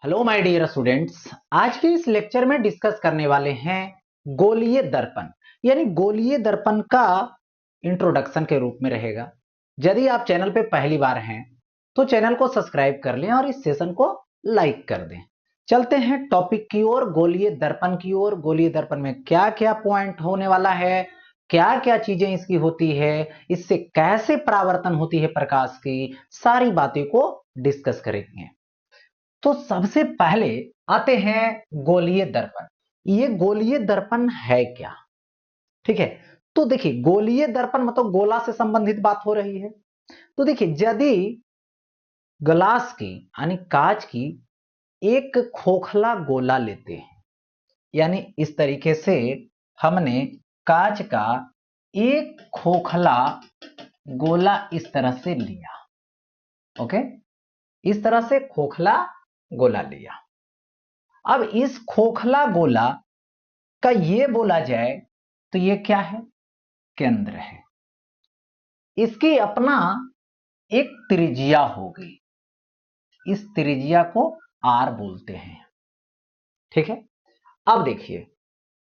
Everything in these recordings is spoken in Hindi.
Hello my dear students. आज के इस लेक्चर में डिस्कस करने वाले हैं गोलीय दर्पण। यानी गोलीय दर्पण का इंट्रोडक्शन के रूप में रहेगा। यदि आप चैनल पे पहली बार हैं तो चैनल को सब्सक्राइब कर लें और इस सेशन को लाइक कर दें। चलते हैं टॉपिक की ओर, गोलीय दर्पण की ओर। गोलीय दर्पण में क्या क्या पॉइंट होने वाला है, क्या क्या चीजें इसकी होती है, इससे कैसे परावर्तन होती है प्रकाश की, सारी बातें को डिस्कस करेंगे। तो सबसे पहले आते हैं गोलीय दर्पण। ये गोलीय दर्पण है क्या? ठीक है, तो देखिए गोलीय दर्पण मतलब गोला से संबंधित बात हो रही है। तो देखिए यदि ग्लास की यानी कांच की एक खोखला गोला लेते हैं, यानी इस तरीके से हमने कांच का एक खोखला गोला इस तरह से लिया। ओके, इस तरह से खोखला गोला लिया। अब इस खोखला गोला का ये बोला जाए तो ये क्या है? केंद्र है। इसकी अपना एक त्रिज्या होगी, इस त्रिज्या को आर बोलते हैं। ठीक है, अब देखिए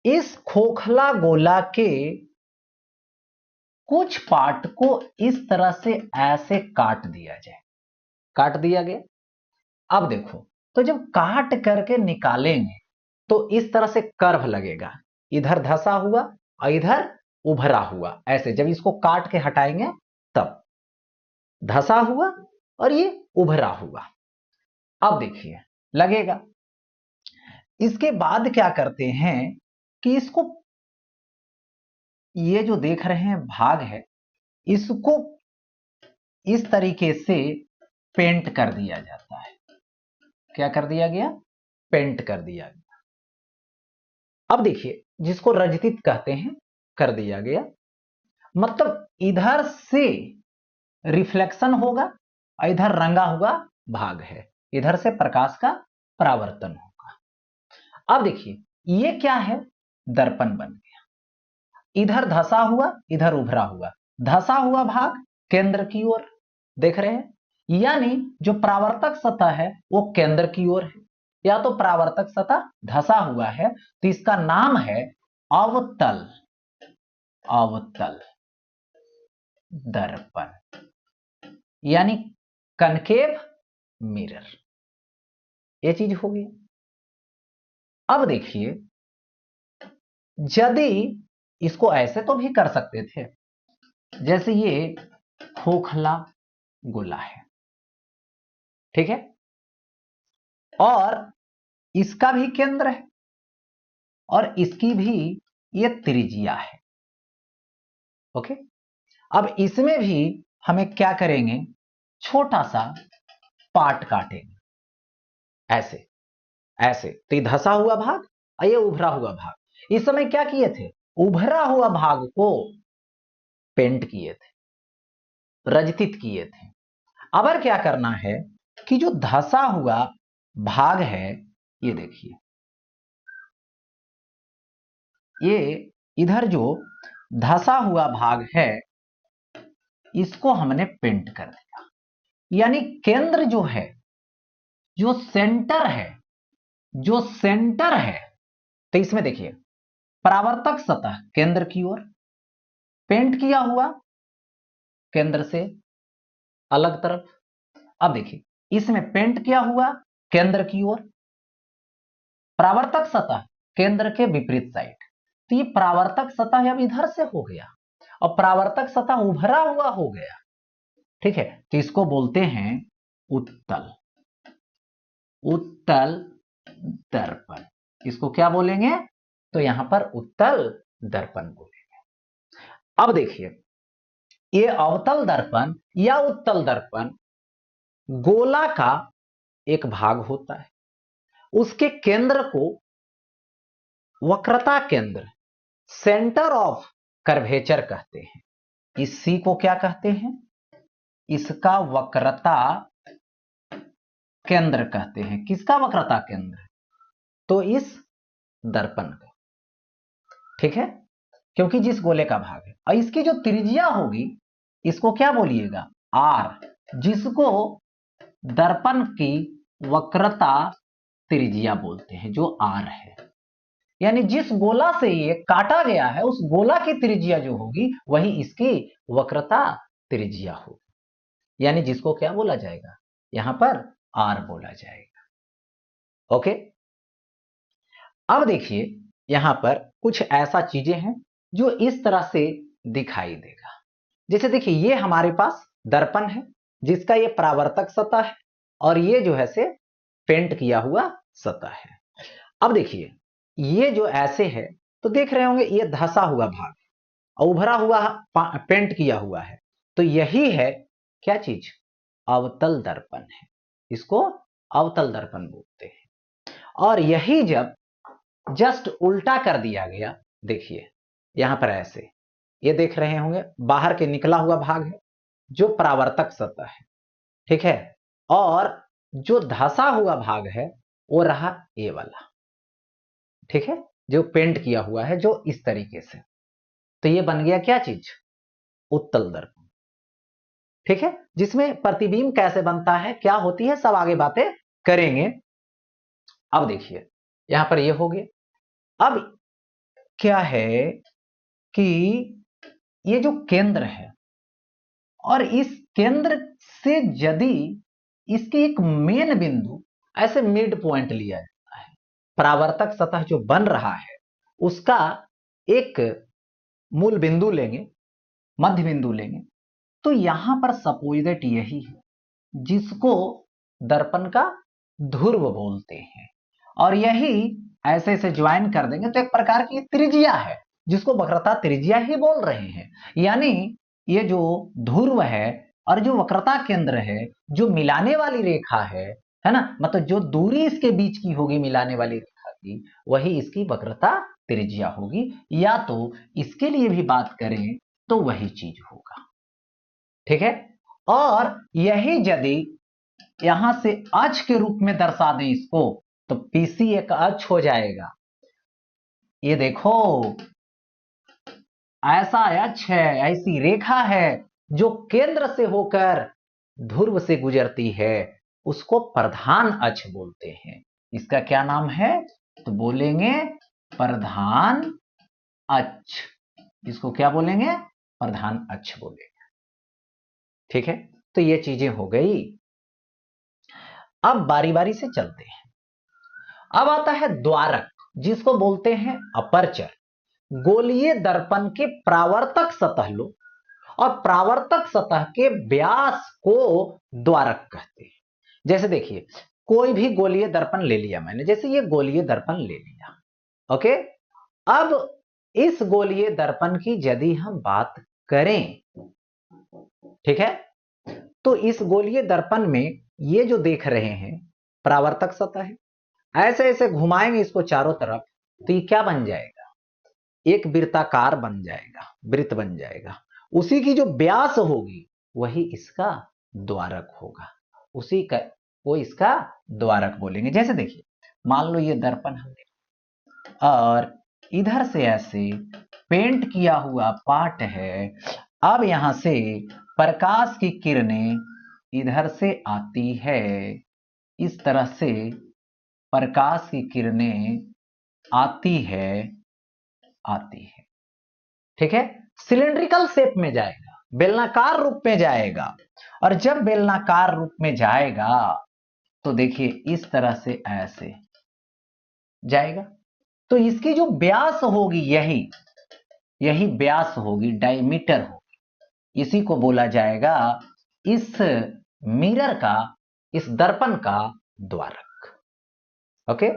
इस खोखला गोला के कुछ पार्ट को इस तरह से ऐसे काट दिया जाए। काट दिया गया। अब देखो, तो जब काट करके निकालेंगे तो इस तरह से कर्व लगेगा, इधर धसा हुआ और इधर उभरा हुआ। ऐसे जब इसको काट के हटाएंगे तब धसा हुआ और ये उभरा हुआ। अब देखिए लगेगा। इसके बाद क्या करते हैं कि इसको, ये जो देख रहे हैं भाग है, इसको इस तरीके से पेंट कर दिया जाता है। क्या कर दिया गया? पेंट कर दिया गया। अब देखिए जिसको रजतित कहते हैं, कर दिया गया। मतलब इधर से रिफ्लेक्शन होगा और इधर रंगा हुआ भाग है, इधर से प्रकाश का परावर्तन होगा। अब देखिए ये क्या है? दर्पण बन गया। इधर धसा हुआ, इधर उभरा हुआ। धसा हुआ भाग केंद्र की ओर देख रहे हैं, यानी जो परावर्तक सतह है वो केंद्र की ओर है, या तो परावर्तक सतह धसा हुआ है तो इसका नाम है अवतल। अवतल दर्पण यानी कनकेव मिरर। ये चीज होगी। अब देखिए यदि इसको ऐसे तो भी कर सकते थे, जैसे ये खोखला गोला है, ठीक है, और इसका भी केंद्र है और इसकी भी ये त्रिज्या है। ओके, अब इसमें भी हमें क्या करेंगे? छोटा सा पार्ट काटेंगे ऐसे ऐसे। तो ये धसा हुआ भाग और ये उभरा हुआ भाग। इस समय क्या किए थे? उभरा हुआ भाग को पेंट किए थे, रजतित किए थे। अब क्या करना है कि जो धसा हुआ भाग है, ये देखिए, ये इधर जो धसा हुआ भाग है इसको हमने पेंट कर दिया। यानी केंद्र जो है, जो सेंटर है, जो सेंटर है, तो इसमें देखिए परावर्तक सतह केंद्र की ओर पेंट किया हुआ, केंद्र से अलग तरफ। अब देखिए इसमें पेंट किया हुआ केंद्र की ओर, परावर्तक सतह केंद्र के विपरीत साइड। तो ये परावर्तक सतह अब इधर से हो गया और परावर्तक सतह उभरा हुआ हो गया। ठीक है, तो इसको बोलते हैं उत्तल। उत्तल दर्पण। इसको क्या बोलेंगे? तो यहां पर उत्तल दर्पण बोलेंगे। अब देखिए ये अवतल दर्पण या उत्तल दर्पण गोला का एक भाग होता है। उसके केंद्र को वक्रता केंद्र, सेंटर ऑफ कर्वेचर कहते हैं। इस सी को क्या कहते हैं? इसका वक्रता केंद्र कहते हैं। किसका वक्रता केंद्र? तो इस दर्पण का। ठीक है, क्योंकि जिस गोले का भाग है, और इसकी जो त्रिज्या होगी इसको क्या बोलिएगा? आर, जिसको दर्पण की वक्रता त्रिज्या बोलते हैं, जो आर है। यानी जिस गोला से ये काटा गया है उस गोला की त्रिज्या जो होगी वही इसकी वक्रता त्रिज्या होगी, यानी जिसको क्या बोला जाएगा, यहां पर आर बोला जाएगा। ओके, अब देखिए यहां पर कुछ ऐसा चीजें हैं जो इस तरह से दिखाई देगा। जैसे देखिए ये हमारे पास दर्पण है जिसका ये परावर्तक सतह है और ये जो है से पेंट किया हुआ सतह है। अब देखिए ये जो ऐसे है तो देख रहे होंगे ये धंसा हुआ भाग और उभरा हुआ पेंट किया हुआ है, तो यही है क्या चीज, अवतल दर्पण है। इसको अवतल दर्पण बोलते हैं। और यही जब जस्ट उल्टा कर दिया गया, देखिए यहां पर ऐसे ये देख रहे होंगे बाहर के निकला हुआ भाग है जो परावर्तक सतह है, ठीक है, और जो धंसा हुआ भाग है वो रहा ये वाला, ठीक है, जो पेंट किया हुआ है जो इस तरीके से, तो ये बन गया क्या चीज, उत्तल दर्पण, ठीक है, जिसमें प्रतिबिंब कैसे बनता है, क्या होती है, सब आगे बातें करेंगे। अब देखिए यहां पर ये हो गया। अब क्या है कि ये जो केंद्र है और इस केंद्र से यदि इसकी एक मेन बिंदु ऐसे मिड पॉइंट लिया जाता है, परावर्तक सतह जो बन रहा है उसका एक मूल बिंदु लेंगे, मध्य बिंदु लेंगे, तो यहां पर सपोज दैट यही है जिसको दर्पण का ध्रुव बोलते हैं, और यही ऐसे ऐसे ज्वाइन कर देंगे तो एक प्रकार की त्रिज्या है जिसको वक्रता त्रिज्या ही बोल रहे हैं। यानी ये जो ध्रुव है और जो वक्रता केंद्र है, जो मिलाने वाली रेखा है ना, मतलब जो दूरी इसके बीच की होगी मिलाने वाली रेखा की, वही इसकी वक्रता त्रिज्या होगी, या तो इसके लिए भी बात करें तो वही चीज होगा, ठीक है। और यही यदि यहां से अक्ष के रूप में दर्शा दें इसको तो पीसी एक अक्ष हो जाएगा। ये देखो ऐसा अक्ष है, ऐसी रेखा है जो केंद्र से होकर ध्रुव से गुजरती है, उसको प्रधान अक्ष बोलते हैं। इसका क्या नाम है, तो बोलेंगे प्रधान अक्ष। इसको क्या बोलेंगे, प्रधान अक्ष बोलेंगे, ठीक है। तो ये चीजें हो गई। अब बारी बारी से चलते हैं। अब आता है द्वारक, जिसको बोलते हैं अपर्चर। गोलीय दर्पण के प्रावर्तक सतह लो और प्रावर्तक सतह के व्यास को द्वारक कहते हैं। जैसे देखिए कोई भी गोलीय दर्पण ले लिया मैंने, जैसे ये गोलीय दर्पण ले लिया, ओके। अब इस गोलीय दर्पण की यदि हम बात करें, ठीक है, तो इस गोलीय दर्पण में ये जो देख रहे हैं परावर्तक सतह है, ऐसे ऐसे घुमाएंगे इसको चारों तरफ तो ये क्या बन जाएगा, एक वृत्ताकार बन जाएगा, वृत्त बन जाएगा। उसी की जो व्यास होगी वही इसका द्वारक होगा, उसी का वो इसका द्वारक बोलेंगे। जैसे देखिए मान लो ये दर्पण हमने और इधर से ऐसे पेंट किया हुआ पार्ट है। अब यहां से प्रकाश की किरणें इधर से आती है, इस तरह से प्रकाश की किरणें आती है, ठीक है, सिलेंड्रिकल शेप में जाएगा, बेलनाकार रूप में जाएगा। और जब बेलनाकार रूप में जाएगा तो देखिए इस तरह से ऐसे जाएगा, तो इसकी जो व्यास होगी यही व्यास होगी, डायमीटर होगी, इसी को बोला जाएगा इस मिरर का, इस दर्पण का द्वारक। ओके,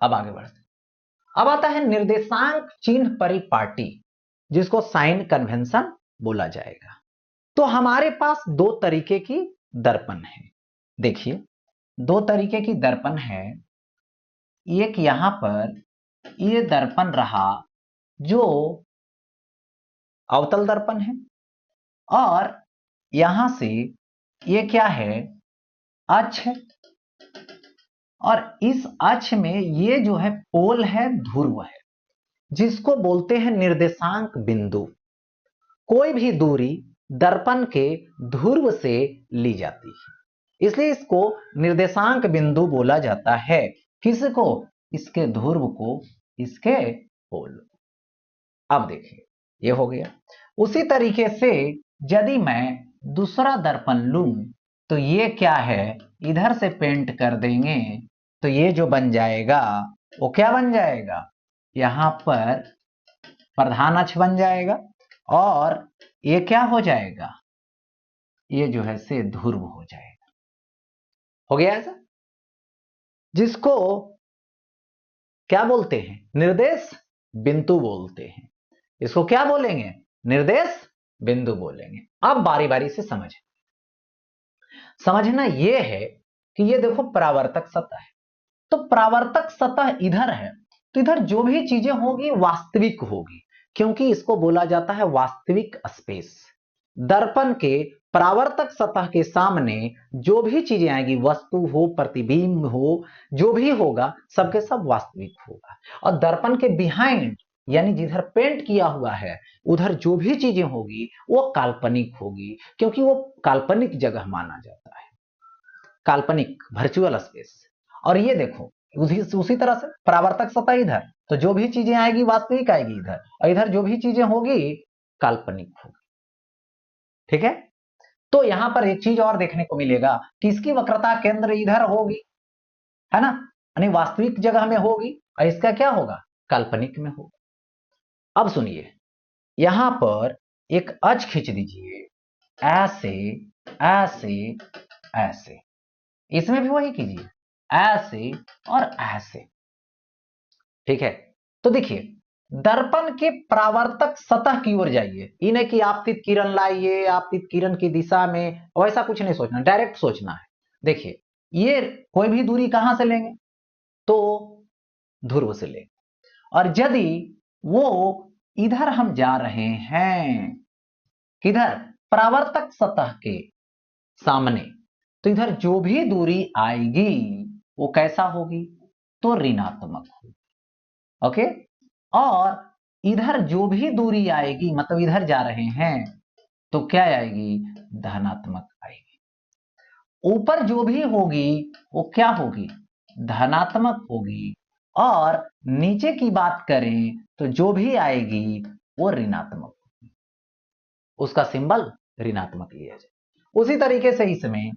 अब आगे बढ़ते। अब आता है निर्देशांक चिन्ह परिपाटी, जिसको साइन कन्वेंशन बोला जाएगा। तो हमारे पास दो तरीके की दर्पण है, देखिए दो तरीके की दर्पण है। एक यहां पर ये दर्पण रहा जो अवतल दर्पण है, और यहां से ये क्या है, अक्ष है, और इस अक्ष में ये जो है पोल है, ध्रुव है, जिसको बोलते हैं निर्देशांक बिंदु। कोई भी दूरी दर्पण के ध्रुव से ली जाती है, इसलिए इसको निर्देशांक बिंदु बोला जाता है। किसको? इसके ध्रुव को, इसके पोल। अब देखिए ये हो गया। उसी तरीके से यदि मैं दूसरा दर्पण लूं तो ये क्या है, इधर से पेंट कर देंगे तो ये जो बन जाएगा वो क्या बन जाएगा, यहां पर प्रधान अक्ष बन जाएगा और ये क्या हो जाएगा, ये जो है से ध्रुव हो जाएगा। हो गया ऐसा, जिसको क्या बोलते हैं, निर्देश बिंदु बोलते हैं। इसको क्या बोलेंगे, निर्देश बिंदु बोलेंगे। अब बारी बारी से समझना यह है कि ये देखो परावर्तक सतह है, तो परावर्तक सतह इधर है, तो इधर जो भी चीजें होगी वास्तविक होगी, क्योंकि इसको बोला जाता है वास्तविक स्पेस। दर्पण के परावर्तक सतह के सामने जो भी चीजें आएगी, वस्तु हो, प्रतिबिंब हो, जो भी होगा सबके सब वास्तविक होगा। और दर्पण के बिहाइंड यानी जिधर पेंट किया हुआ है उधर जो भी चीजें होगी वो काल्पनिक होगी, क्योंकि वो काल्पनिक जगह माना जाता है, काल्पनिक वर्चुअल स्पेस। और ये देखो उसी तरह से परावर्तक सतह इधर, तो जो भी चीजें आएगी वास्तविक आएगी इधर, और इधर जो भी चीजें होगी काल्पनिक होगी। ठीक है, तो यहां पर एक चीज और देखने को मिलेगा कि इसकी वक्रता केंद्र इधर होगी, है ना, यानी वास्तविक जगह में होगी, और इसका क्या होगा, काल्पनिक में होगा। अब सुनिए, यहां पर एक अक्ष खींच दीजिए, ऐसे ऐसे ऐसे, इसमें भी वही कीजिए, ऐसे और ऐसे। ठीक है, तो देखिए दर्पण के परावर्तक सतह की ओर जाइए, इन्हें कि आपतित किरण लाइए, आपतित किरण की दिशा में, वैसा कुछ नहीं सोचना, डायरेक्ट सोचना है। देखिए ये कोई भी दूरी कहां से लेंगे, तो ध्रुव से लेंगे, और यदि वो इधर हम जा रहे हैं, किधर, परावर्तक सतह के सामने, तो इधर जो भी दूरी आएगी वो कैसा होगी, तो ऋणात्मक होगी। ओके, और इधर जो भी दूरी आएगी, मतलब इधर जा रहे हैं, तो क्या आएगी, धनात्मक आएगी। ऊपर जो भी होगी वो क्या होगी, धनात्मक होगी, और नीचे की बात करें तो जो भी आएगी वो ऋणात्मक होगी, उसका सिंबल ऋणात्मक लिया जाए। उसी तरीके से इसमें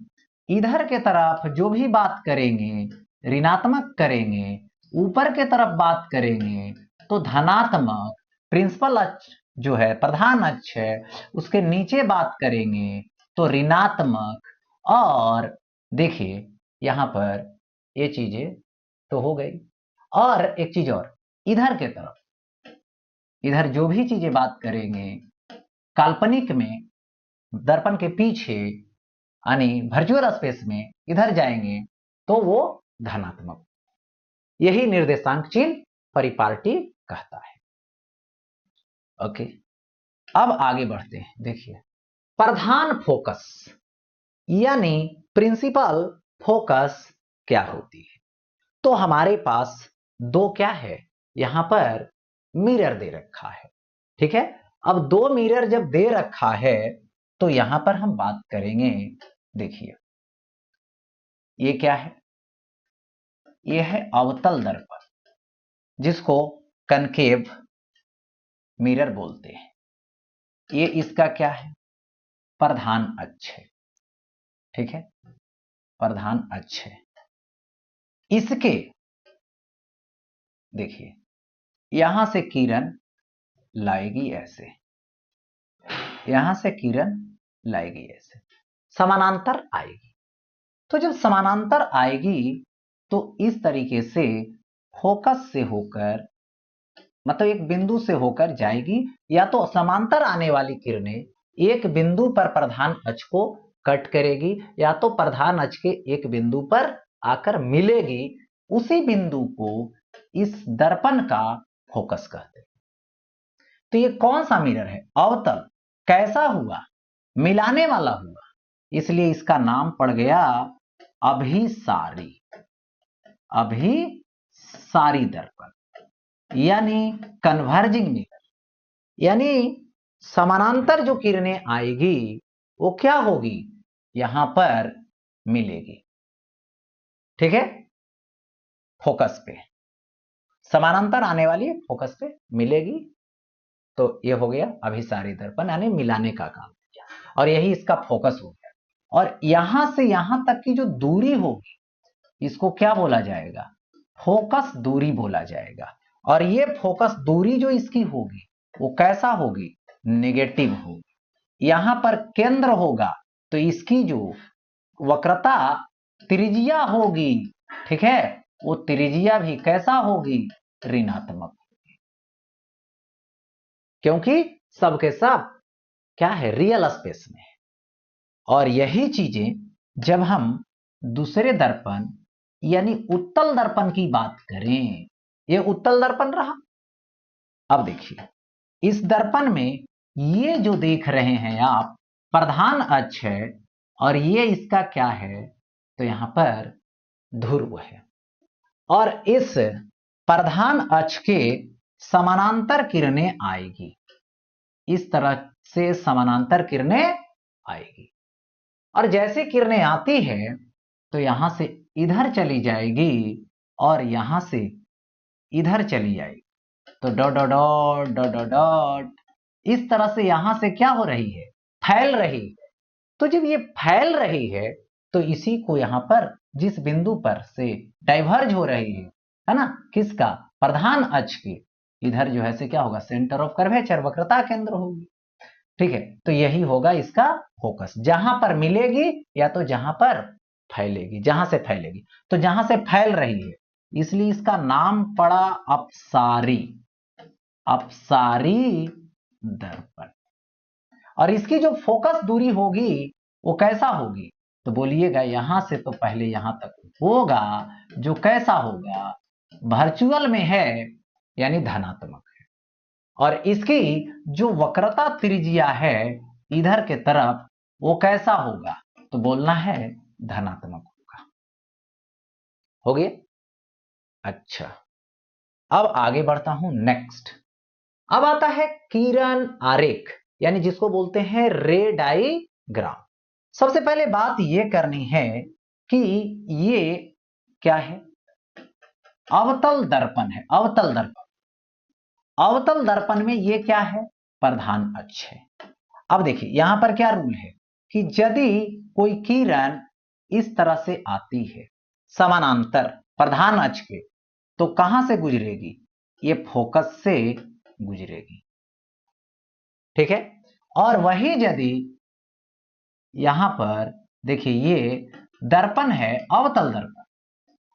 इधर के तरफ जो भी बात करेंगे ऋणात्मक करेंगे, ऊपर के तरफ बात करेंगे तो धनात्मक, प्रिंसिपल अक्ष जो है, प्रधान अक्ष है, उसके नीचे बात करेंगे तो ऋणात्मक। और देखिए यहां पर ये चीजें तो हो गई, और एक चीज और, इधर के तरफ, इधर जो भी चीजें बात करेंगे काल्पनिक में, दर्पण के पीछे यानी वर्चुअल स्पेस में इधर जाएंगे तो वो धनात्मक। यही निर्देशांक चिन्ह परिपाटी कहता है। ओके, अब आगे बढ़ते हैं। देखिए प्रधान फोकस यानी प्रिंसिपल फोकस क्या होती है, तो हमारे पास दो क्या है, यहां पर मिरर दे रखा है। ठीक है, अब दो मिरर जब दे रखा है तो यहां पर हम बात करेंगे, देखिए ये क्या है, ये है अवतल दर्पण, जिसको कनकेव मिरर बोलते हैं। ये इसका क्या है, प्रधान अक्ष है। ठीक है, प्रधान अक्ष है। इसके देखिए यहां से किरण लाएगी ऐसे, यहां से किरण लाएगी ऐसे, समानांतर आएगी। तो जब समानांतर आएगी तो इस तरीके से फोकस से होकर, मतलब एक बिंदु से होकर जाएगी, या तो समांतर आने वाली किरणें एक बिंदु पर प्रधान अक्ष को कट करेगी, या तो प्रधान अक्ष के एक बिंदु पर आकर मिलेगी। उसी बिंदु को इस दर्पण का फोकस कहते हैं। तो ये कौन सा मिरर है, अवतल। कैसा हुआ, मिलाने वाला हुआ, इसलिए इसका नाम पड़ गया अभिसारी, अभिसारी दर्पण, यानी कन्वर्जिंग मिरर। यानी समानांतर जो किरणें आएगी वो क्या होगी, यहां पर मिलेगी। ठीक है, फोकस पे समानांतर आने वाली फोकस पे मिलेगी। तो ये हो गया अभिसारी दर्पण, यानी मिलाने का काम किया, और यही इसका फोकस हो गया। और यहां से यहां तक की जो दूरी होगी इसको क्या बोला जाएगा? फोकस दूरी बोला जाएगा। और ये फोकस दूरी जो इसकी होगी वो कैसा होगी? नेगेटिव होगी। यहां पर केंद्र होगा तो इसकी जो वक्रता त्रिज्या होगी, ठीक है, वो त्रिज्या भी कैसा होगी? ऋणात्मक, क्योंकि सबके सब क्या है? रियल स्पेस में है। और यही चीजें जब हम दूसरे दर्पण यानी उत्तल दर्पण की बात करें, ये उत्तल दर्पण रहा। अब देखिए इस दर्पण में ये जो देख रहे हैं आप प्रधान अक्ष है, और ये इसका क्या है? तो यहां पर ध्रुव है। और इस प्रधान अक्ष के समानांतर किरणें आएगी, इस तरह से समानांतर किरणें आएगी। और जैसे किरणें आती है तो यहां से इधर चली जाएगी और यहां से इधर चली जाएगी। तो dot dot dot dot dot dot इस तरह से यहां से क्या हो रही है? फैल रही है। तो जब ये फैल रही है तो इसी को यहां पर जिस बिंदु पर से डाइवर्ज हो रही है ना, किसका? प्रधान अक्ष की, इधर जो है से क्या होगा? सेंटर ऑफ कर्वेचर, वक्रता केंद्र होगी। ठीक है, तो यही होगा इसका फोकस, जहां पर मिलेगी या तो जहां पर फैलेगी, जहां से फैलेगी। तो जहां से फैल रही है इसलिए इसका नाम पड़ा अपसारी, अपसारी दर्पण। और इसकी जो फोकस दूरी होगी वो कैसा होगी? तो बोलिएगा यहां से तो पहले यहां तक होगा, जो कैसा होगा? वर्चुअल में है यानी धनात्मक है। और इसकी जो वक्रता त्रिज्या है इधर के तरफ वो कैसा होगा? तो बोलना है धनात्मक होगा। हो गया? अच्छा, अब आगे बढ़ता हूं नेक्स्ट। अब आता है किरण आरेख, यानी जिसको बोलते हैं रे डायग्राम। सबसे पहले बात यह करनी है कि ये क्या है? अवतल दर्पण है, अवतल दर्पण। अवतल दर्पण में ये क्या है? प्रधान अक्ष है। अब देखिए यहां पर क्या रूल है कि यदि कोई किरण इस तरह से आती है समानांतर प्रधान अक्ष के, तो कहां से गुजरेगी? ये फोकस से गुजरेगी। ठीक है, और वही यदि यहां पर देखिए ये दर्पण है अवतल दर्पण,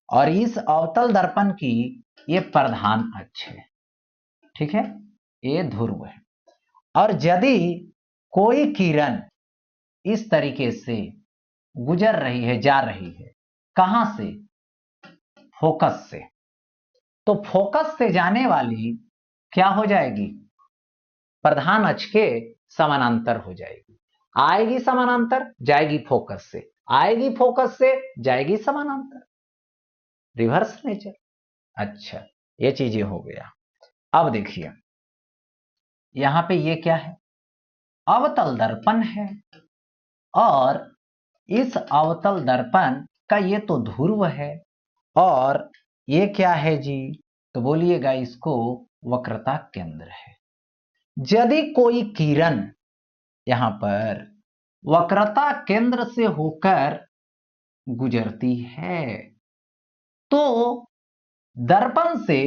और इस अवतल दर्पण की ये प्रधान अक्ष है, ठीक है, ये ध्रुव है। और यदि कोई किरण इस तरीके से गुजर रही है, जा रही है, कहां से? फोकस से, तो फोकस से जाने वाली क्या हो जाएगी? प्रधान अक्ष के समानांतर हो जाएगी। आएगी समानांतर, जाएगी फोकस से, आएगी फोकस से, जाएगी समानांतर, रिवर्स नेचर। अच्छा, ये चीजें हो गया। अब देखिए यहां पे ये क्या है? अवतल दर्पण है, और इस अवतल दर्पण का ये तो ध्रुव है, और ये क्या है जी? तो बोलिएगा इसको वक्रता केंद्र है। यदि कोई किरण यहां पर वक्रता केंद्र से होकर गुजरती है तो दर्पण से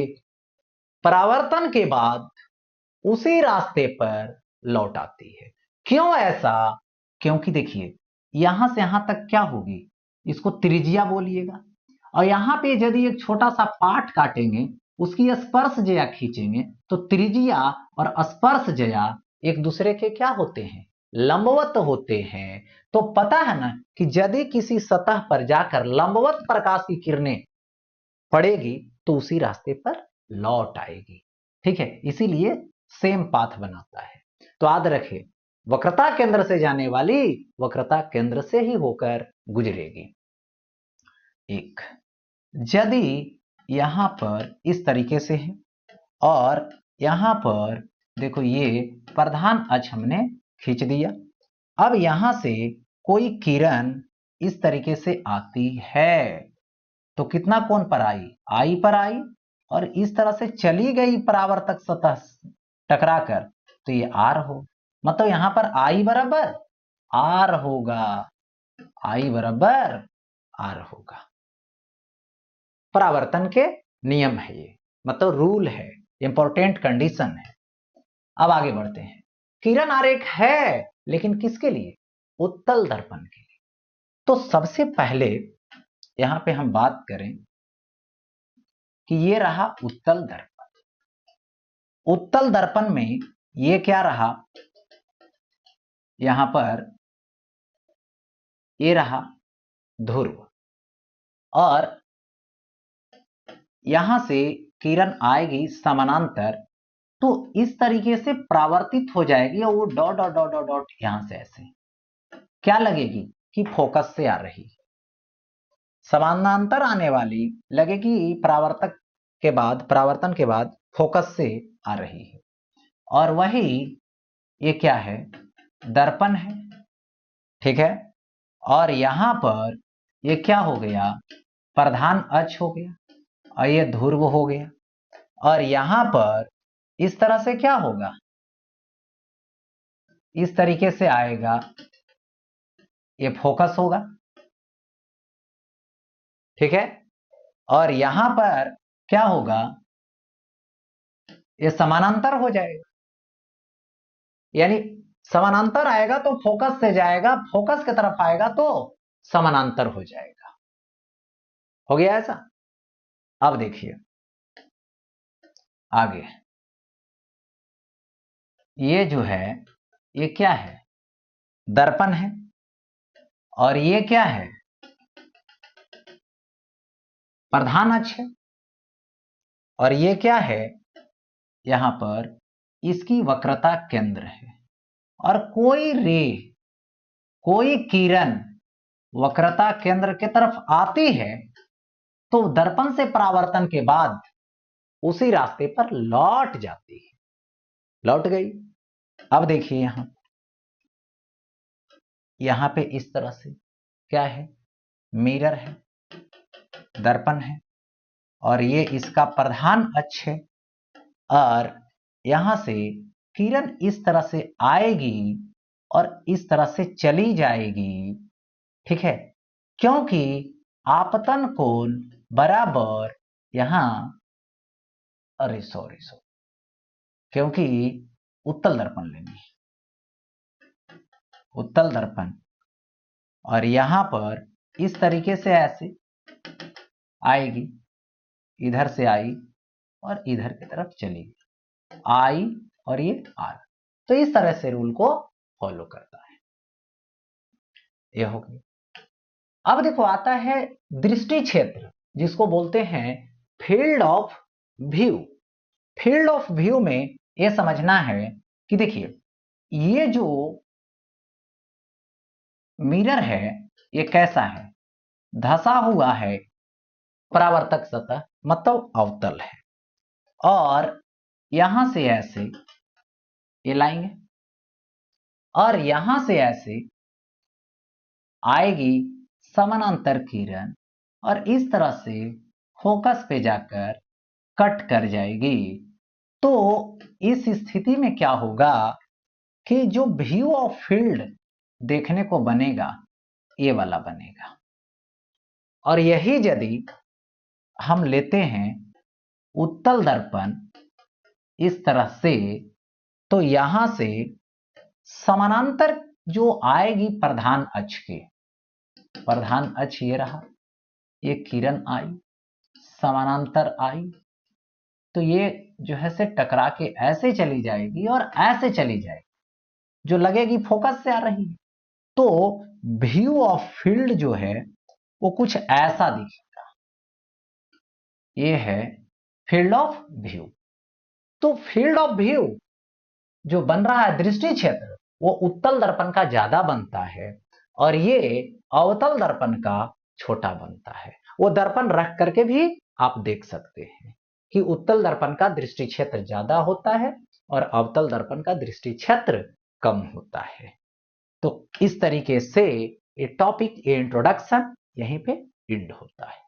परावर्तन के बाद उसी रास्ते पर लौट आती है। क्यों ऐसा? क्योंकि देखिए यहां से यहां तक क्या होगी? इसको त्रिज्या बोलिएगा। और यहां पे यदि एक छोटा सा पार्ट काटेंगे, उसकी स्पर्श ज्या खींचेंगे, तो त्रिज्या और स्पर्श ज्या एक दूसरे के क्या होते हैं? लंबवत होते हैं। तो पता है ना कि यदि किसी सतह पर जाकर लंबवत प्रकाश की किरणें पड़ेगी तो उसी रास्ते पर लौट आएगी। ठीक है, इसीलिए सेम पाथ बनाता है। तो याद रखें, वक्रता केंद्र से जाने वाली वक्रता केंद्र से ही होकर गुजरेगी। एक यदि यहां पर इस तरीके से है और यहां पर देखो ये प्रधान अक्ष हमने खींच दिया, अब यहां से कोई किरण इस तरीके से आती है तो कितना कोण पर आई, आई पर आई, और इस तरह से चली गई परावर्तक सतह टकराकर, तो ये आर हो, मतलब यहां पर आई बराबर आर होगा, आई बराबर आर होगा। परावर्तन के नियम है ये, मतलब रूल है, इंपॉर्टेंट कंडीशन है। अब आगे बढ़ते हैं। किरण आरेख है लेकिन किसके लिए, उत्तल दर्पण के लिए। तो सबसे पहले यहां पे हम बात करें कि ये रहा उत्तल दर्पण। उत्तल दर्पण में ये क्या रहा, यहां पर ये रहा ध्रुव, और यहां से किरण आएगी समानांतर, तो इस तरीके से परावर्तित हो जाएगी और वो dot dot dot dot dot यहां से ऐसे क्या लगेगी कि फोकस से आ रही, समानांतर आने वाली लगेगी परावर्तक के बाद, परावर्तन के बाद फोकस से आ रही है। और वही ये क्या है, दर्पण है, ठीक है। और यहां पर ये क्या हो गया, प्रधान अक्ष हो गया, और ये ध्रुव हो गया, और यहां पर इस तरह से क्या होगा, इस तरीके से आएगा, ये फोकस होगा, ठीक है। और यहां पर क्या होगा, ये समानांतर हो जाएगा, यानी समानांतर आएगा तो फोकस से जाएगा, फोकस की तरफ आएगा तो समानांतर हो जाएगा। हो गया ऐसा। अब देखिए आगे, ये जो है ये क्या है, दर्पण है, और ये क्या है, प्रधान अक्ष है, और ये क्या है, यहां पर इसकी वक्रता केंद्र है। और कोई रे, कोई किरण वक्रता केंद्र की तरफ आती है तो दर्पण से परावर्तन के बाद उसी रास्ते पर लौट जाती है, लौट गई। अब देखिए यहां पे इस तरह से क्या है, मिरर है, दर्पण है, और ये इसका प्रधान अक्ष है, और यहां से किरण इस तरह से आएगी और इस तरह से चली जाएगी, ठीक है, क्योंकि आपतन कोण बराबर यहां, अरे सॉरी क्योंकि उत्तल दर्पण लेनी है, उत्तल दर्पण, और यहां पर इस तरीके से ऐसे आएगी, इधर से आई और इधर की तरफ चली गई, आई और ये आर, तो इस तरह से रूल को फॉलो करता है। यह हो गया। अब देखो आता है दृष्टि क्षेत्र, जिसको बोलते हैं field of view. Field of view में यह समझना है कि देखिए ये जो मिरर है ये कैसा है, धसा हुआ है परावर्तक सतह, मतलब अवतल है, और यहां से ऐसे ये लाएंगे, और यहां से ऐसे आएगी समानांतर किरण, और इस तरह से फोकस पे जाकर कट कर जाएगी। तो इस स्थिति में क्या होगा कि जो व्यू ऑफ फील्ड देखने को बनेगा ये वाला बनेगा। और यही यदि हम लेते हैं उत्तल दर्पण इस तरह से, तो यहां से समानांतर जो आएगी प्रधान अक्ष के, प्रधान अक्ष ये रहा, ये किरण आई समानांतर आई, तो ये जो है से टकरा के ऐसे चली जाएगी और ऐसे चली जाएगी, जो लगेगी फोकस से आ रही है। तो व्यू ऑफ फील्ड जो है वो कुछ ऐसा दिखेगा, ये है फील्ड ऑफ व्यू। तो फील्ड ऑफ व्यू जो बन रहा है दृष्टि क्षेत्र, वो उत्तल दर्पण का ज्यादा बनता है, और ये अवतल दर्पण का छोटा बनता है। वो दर्पण रख करके भी आप देख सकते हैं कि उत्तल दर्पण का दृष्टि क्षेत्र ज्यादा होता है और अवतल दर्पण का दृष्टि क्षेत्र कम होता है। तो इस तरीके से ए टॉपिक, ए इंट्रोडक्शन यहीं पे एंड होता है।